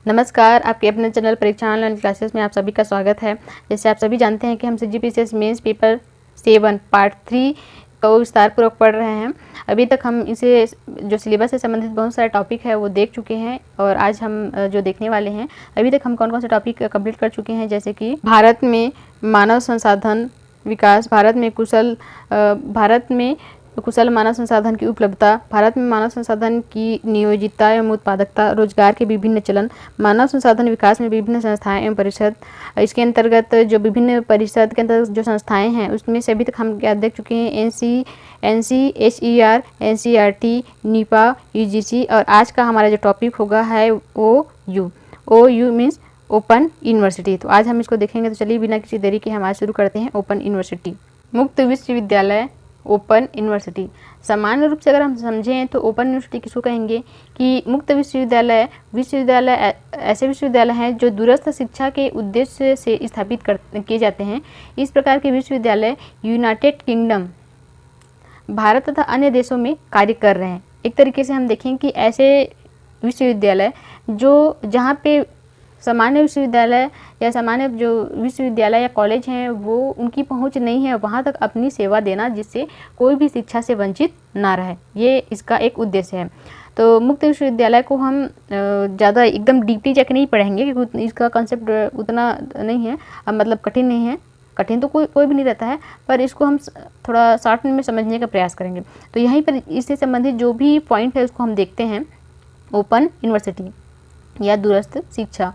नमस्कार, आपके अपने चैनल परीक्षा ऑनलाइन क्लासेस में आप सभी का स्वागत है। जैसे आप सभी जानते हैं कि हम CGPCS मेंस पेपर 7 पार्ट 3 को विस्तारपूर्वक पढ़ रहे हैं। अभी तक हम इसे जो सिलेबस से संबंधित बहुत सारे टॉपिक है वो देख चुके हैं और आज हम जो देखने वाले हैं, अभी तक हम कौन कौन से टॉपिक कंप्लीट कर चुके हैं। जैसे कि भारत में मानव संसाधन विकास, भारत में कुशल मानव संसाधन की उपलब्धता, भारत में मानव संसाधन की नियोजितता एवं उत्पादकता, रोजगार के विभिन्न चलन, मानव संसाधन विकास में विभिन्न संस्थाएं एवं परिषद। इसके अंतर्गत जो विभिन्न परिषद के अंतर्गत जो संस्थाएं हैं उसमें से अभी तक हम क्या देख चुके हैं, NCHER, NCERT, NIPA, UGC और आज का हमारा जो टॉपिक होगा है OU मीन्स ओपन यूनिवर्सिटी। तो आज हम इसको देखेंगे। तो चलिए बिना किसी देरी के हम आज शुरू करते हैं। ओपन यूनिवर्सिटी, मुक्त विश्वविद्यालय, ओपन यूनिवर्सिटी। सामान्य रूप से अगर हम समझें तो ओपन यूनिवर्सिटी किसको कहेंगे कि मुक्त विश्वविद्यालय ऐसे विश्वविद्यालय हैं जो दूरस्थ शिक्षा के उद्देश्य से स्थापित किए जाते हैं। इस प्रकार के विश्वविद्यालय यूनाइटेड किंगडम, भारत तथा अन्य देशों में कार्य कर रहे हैं। एक तरीके से हम देखें कि ऐसे विश्वविद्यालय जहाँ पे सामान्य विश्वविद्यालय या सामान्य जो विश्वविद्यालय या कॉलेज हैं वो उनकी पहुंच नहीं है, वहां तक अपनी सेवा देना जिससे कोई भी शिक्षा से वंचित ना रहे, ये इसका एक उद्देश्य है। तो मुक्त विश्वविद्यालय को हम ज़्यादा एकदम डीपली जाके नहीं पढ़ेंगे क्योंकि इसका कॉन्सेप्ट उतना नहीं है, मतलब कठिन नहीं है। कठिन तो कोई भी नहीं रहता है, पर इसको हम थोड़ा शॉर्ट में समझने का प्रयास करेंगे। तो यहीं पर इससे संबंधित जो भी पॉइंट है उसको हम देखते हैं। ओपन यूनिवर्सिटी या दूरस्थ शिक्षा।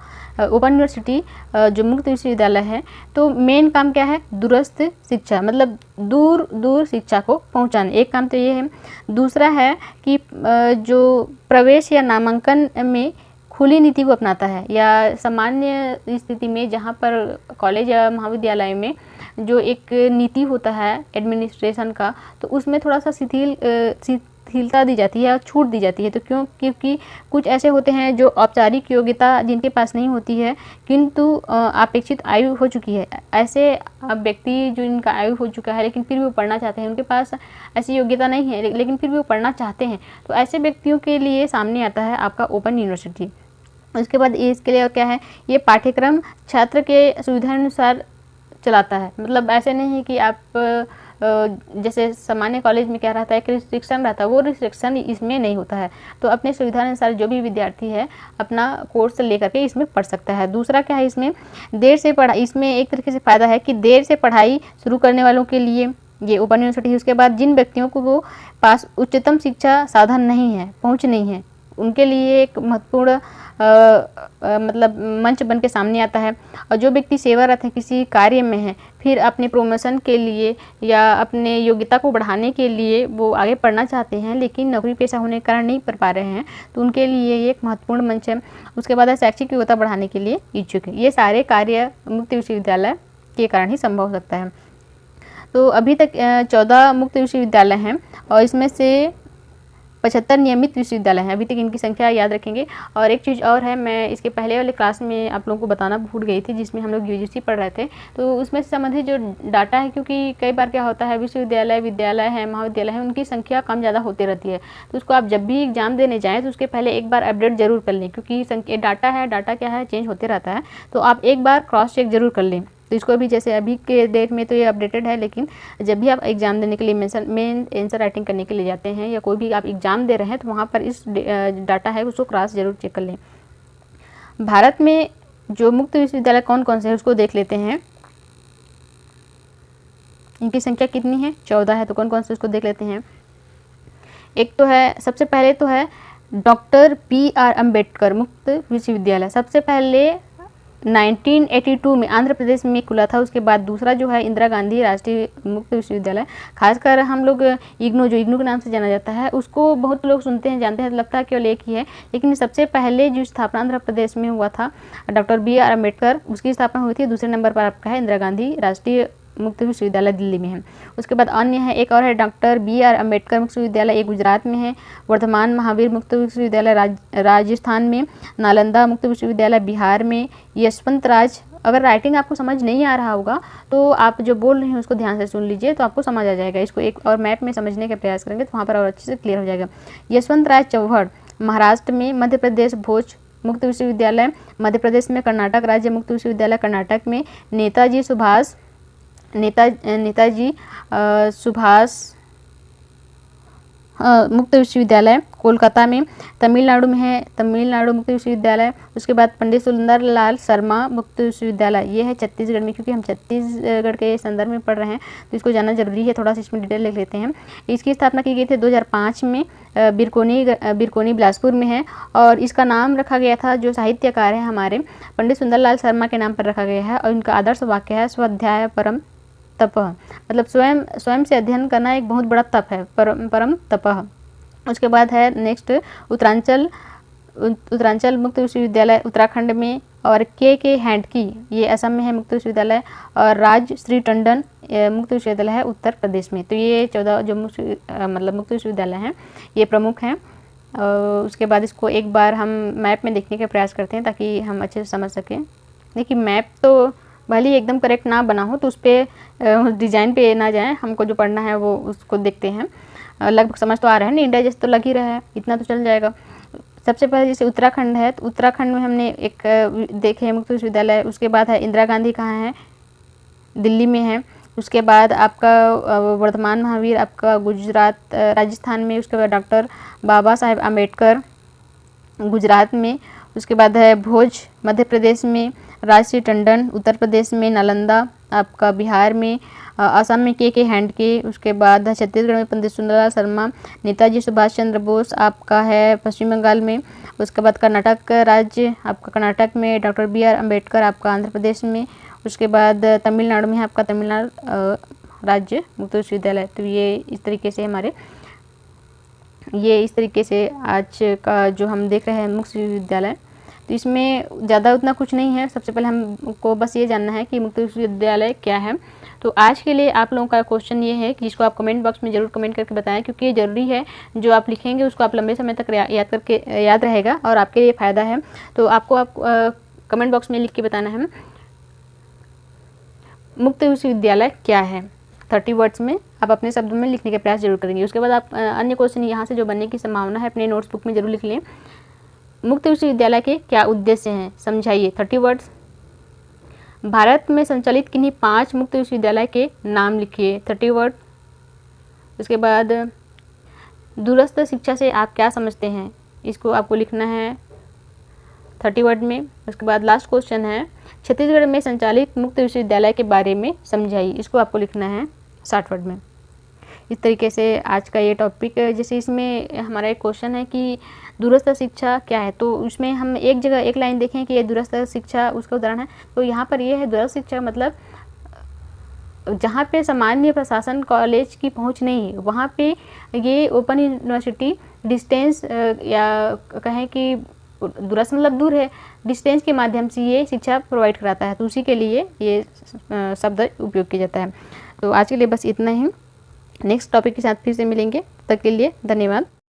ओपन यूनिवर्सिटी जो मुक्त विश्वविद्यालय है तो मेन काम क्या है, दूरस्थ शिक्षा, मतलब दूर शिक्षा को पहुंचाना, एक काम तो ये है। दूसरा है कि जो प्रवेश या नामांकन में खुली नीति को अपनाता है, या सामान्य स्थिति में जहां पर कॉलेज या महाविद्यालय में जो एक नीति होता है एडमिनिस्ट्रेशन का, तो उसमें थोड़ा सा शिथिलता दी जाती है, छूट दी जाती है। तो क्योंकि कुछ ऐसे होते हैं जो औपचारिक योग्यता जिनके पास नहीं होती है किंतु अपेक्षित आयु हो चुकी है, ऐसे व्यक्ति जो इनका आयु हो चुका है लेकिन फिर भी वो पढ़ना चाहते हैं, उनके पास ऐसी योग्यता नहीं है लेकिन फिर भी वो पढ़ना चाहते हैं, तो ऐसे व्यक्तियों के लिए सामने आता है आपका ओपन यूनिवर्सिटी। उसके बाद इसके लिए क्या है, ये पाठ्यक्रम छात्र के सुविधानुसार चलाता है। मतलब ऐसे नहीं है कि आप जैसे सामान्य कॉलेज में क्या रहता है, एक रिस्ट्रिक्शन रहता है, वो रिस्ट्रिक्शन इसमें नहीं होता है। तो अपने सुविधा अनुसार जो भी विद्यार्थी है अपना कोर्स लेकर के इसमें पढ़ सकता है। दूसरा क्या है, इसमें इसमें एक तरीके से फ़ायदा है कि देर से पढ़ाई शुरू करने वालों के लिए ये ओपन यूनिवर्सिटी। उसके बाद जिन व्यक्तियों को वो पास उच्चतम शिक्षा साधन नहीं है, पहुँच नहीं है, उनके लिए एक महत्वपूर्ण मतलब मंच बन के सामने आता है। और जो व्यक्ति सेवारत है, किसी कार्य में है, फिर अपने प्रमोशन के लिए या अपने योग्यता को बढ़ाने के लिए वो आगे पढ़ना चाहते हैं लेकिन नौकरी पेशा होने के कारण नहीं पढ़ पा रहे हैं, तो उनके लिए ये एक महत्वपूर्ण मंच है। उसके बाद शैक्षिक योग्यता बढ़ाने के लिए इच्छुक है। ये सारे कार्य मुक्त विश्वविद्यालय के कारण ही संभव हो सकता है। तो अभी तक 14 मुक्त विश्वविद्यालय हैं और इसमें से 75 नियमित विश्वविद्यालय हैं। अभी तक इनकी संख्या याद रखेंगे। और एक चीज़ और है, मैं इसके पहले वाले क्लास में आप लोगों को बताना भूल गई थी, जिसमें हम लोग UGC पढ़ रहे थे, तो उसमें संबंधित जो डाटा है, क्योंकि कई बार क्या होता है विद्यालय है, महाविद्यालय है, उनकी संख्या कम ज़्यादा होती रहती है। तो उसको आप जब भी एग्जाम देने जाएँ तो उसके पहले एक बार अपडेट जरूर कर लें, क्योंकि डाटा क्या है, चेंज होते रहता है, तो आप एक बार क्रॉस चेक जरूर कर लें। तो इसको भी जैसे अभी के डेट में तो ये अपडेटेड है, लेकिन जब भी आप एग्ज़ाम देने के लिए मेन आंसर राइटिंग करने के लिए जाते हैं या कोई भी आप एग्ज़ाम दे रहे हैं तो वहाँ पर इस डाटा है उसको क्रॉस जरूर चेक कर लें। भारत में जो मुक्त विश्वविद्यालय कौन कौन से हैं उसको देख लेते हैं। इनकी संख्या कितनी है, 14 है। तो कौन कौन से उसको देख लेते हैं। एक तो है, सबसे पहले तो है डॉक्टर PR अम्बेडकर मुक्त विश्वविद्यालय, सबसे पहले 1982 में आंध्र प्रदेश में खुला था। उसके बाद दूसरा जो है इंदिरा गांधी राष्ट्रीय मुक्त विश्वविद्यालय, खासकर हम लोग इग्नू के नाम से जाना जाता है, उसको बहुत लोग सुनते हैं, जानते हैं, लगता है केवल एक ही है, लेकिन सबसे पहले जो स्थापना आंध्र प्रदेश में हुआ था डॉक्टर BR अम्बेडकर, उसकी स्थापना हुई थी। दूसरे नंबर पर आपका है इंदिरा गांधी राष्ट्रीय मुक्त विश्वविद्यालय दिल्ली में है। उसके बाद अन्य है, एक और है डॉक्टर BR अम्बेडकर मुक्त विश्वविद्यालय, एक गुजरात में है। वर्धमान महावीर मुक्त विश्वविद्यालय राजस्थान में। नालंदा मुक्त विश्वविद्यालय बिहार में। यशवंत राज, अगर राइटिंग आपको समझ नहीं आ रहा होगा तो आप जो बोल रहे हैं उसको ध्यान से सुन लीजिए तो आपको समझ आ जाएगा। इसको एक और मैप में समझने का प्रयास करेंगे तो वहाँ पर और अच्छे से क्लियर हो जाएगा। यशवंत राज चौहड़ महाराष्ट्र में। मध्य प्रदेश भोज मुक्त विश्वविद्यालय मध्य प्रदेश में। कर्नाटक राज्य मुक्त विश्वविद्यालय कर्नाटक में। नेताजी सुभाष मुक्त विश्वविद्यालय कोलकाता में। तमिलनाडु में है तमिलनाडु मुक्त विश्वविद्यालय। उसके बाद पंडित सुंदरलाल शर्मा मुक्त विश्वविद्यालय, ये है छत्तीसगढ़ में, क्योंकि हम छत्तीसगढ़ के संदर्भ में पढ़ रहे हैं तो इसको जानना जरूरी है, थोड़ा सा इसमें डिटेल लिख लेते हैं। इसकी स्थापना की गई थी 2005 में, बिरकोनी बिलासपुर में है। और इसका नाम रखा गया था, जो साहित्यकार है हमारे पंडित सुंदरलाल शर्मा के नाम पर रखा गया है। और इनका आदर्श वाक्य है स्वाध्याय परम तपः, मतलब स्वयं से अध्ययन करना एक बहुत बड़ा तप है, परम तपः। उसके बाद है नेक्स्ट उत्तरांचल मुक्त विश्वविद्यालय उत्तराखंड में। और के हैंडकी, ये असम में है मुक्त विश्वविद्यालय। और राज श्री टंडन मुक्त विश्वविद्यालय है उत्तर प्रदेश में। तो ये 14 जो मुक्त विश्वविद्यालय हैं ये प्रमुख हैं। उसके बाद इसको एक बार हम मैप में देखने का प्रयास करते हैं ताकि हम अच्छे से समझ सकें। देखिए मैप तो भले ही एकदम करेक्ट ना बना हो तो उस पर डिज़ाइन पे ना जाएं, हमको जो पढ़ना है वो उसको देखते हैं। लगभग समझ तो आ रहा है ना, इंडिया जैसे तो लग ही रहा है, इतना तो चल जाएगा। सबसे पहले जैसे उत्तराखंड है तो उत्तराखंड में हमने एक देखे है मुक्त विश्वविद्यालय। उसके बाद है इंदिरा गांधी, कहाँ है, दिल्ली में है। उसके बाद आपका वर्धमान महावीर आपका गुजरात राजस्थान में। उसके बाद डॉक्टर बाबा साहेब आम्बेडकर गुजरात में। उसके बाद है भोज मध्य प्रदेश में। राजश्री टंडन उत्तर प्रदेश में। नालंदा आपका बिहार में। असम में के हैंडके। उसके बाद छत्तीसगढ़ में पंडित सुंदरलाल शर्मा। नेताजी सुभाष चंद्र बोस आपका है पश्चिम बंगाल में। उसके बाद कर्नाटक राज्य आपका कर्नाटक में। डॉक्टर BR अम्बेडकर आपका आंध्र प्रदेश में। उसके बाद तमिलनाडु में है आपका तमिलनाडु राज्य मुक्त विश्वविद्यालय। तो ये इस तरीके से आज का जो हम देख रहे हैं मुक्त विश्वविद्यालय, तो इसमें ज़्यादा उतना कुछ नहीं है। सबसे पहले हमको बस ये जानना है कि मुक्त विश्वविद्यालय क्या है। तो आज के लिए आप लोगों का क्वेश्चन ये है कि जिसको आप कमेंट बॉक्स में ज़रूर कमेंट करके बताएं, क्योंकि ये ज़रूरी है। जो आप लिखेंगे उसको आप लंबे समय तक याद रहेगा और आपके लिए फ़ायदा है। तो आपको कमेंट बॉक्स में लिख के बताना है मुक्त विश्वविद्यालय क्या है। 30 वर्ड्स में आप अपने शब्दों में लिखने का प्रयास जरूर करेंगे। उसके बाद आप अन्य क्वेश्चन यहाँ से जो बनने की संभावना है अपने नोट्स बुक में जरूर लिख लें। मुक्त विश्वविद्यालय के क्या उद्देश्य हैं, समझाइए। 30 वर्ड्स। भारत में संचालित किन्हीं 5 मुक्त विश्वविद्यालय के नाम लिखिए। 30 वर्ड। उसके बाद दूरस्थ शिक्षा से आप क्या समझते हैं, इसको आपको लिखना है 30 वर्ड में। उसके बाद लास्ट क्वेश्चन है छत्तीसगढ़ में संचालित मुक्त विश्वविद्यालय के बारे में समझाइए, इसको आपको लिखना है 60 वर्ड में। इस तरीके से आज का ये टॉपिक, जैसे इसमें हमारा एक क्वेश्चन है कि दूरस्थ शिक्षा क्या है, तो उसमें हम एक जगह एक लाइन देखें कि ये दूरस्थ शिक्षा उसका उदाहरण है। तो यहाँ पर ये है दूरस्थ शिक्षा मतलब जहाँ पे सामान्य प्रशासन कॉलेज की पहुँच नहीं है, वहाँ पे ये ओपन यूनिवर्सिटी डिस्टेंस या कहें कि दूरस्थ मतलब दूर है, डिस्टेंस के माध्यम से ये शिक्षा प्रोवाइड कराता है। तो उसी के लिए ये शब्द उपयोग किया जाता है। तो आज के लिए बस इतना ही। नेक्स्ट टॉपिक के साथ फिर से मिलेंगे, तब तक के लिए धन्यवाद।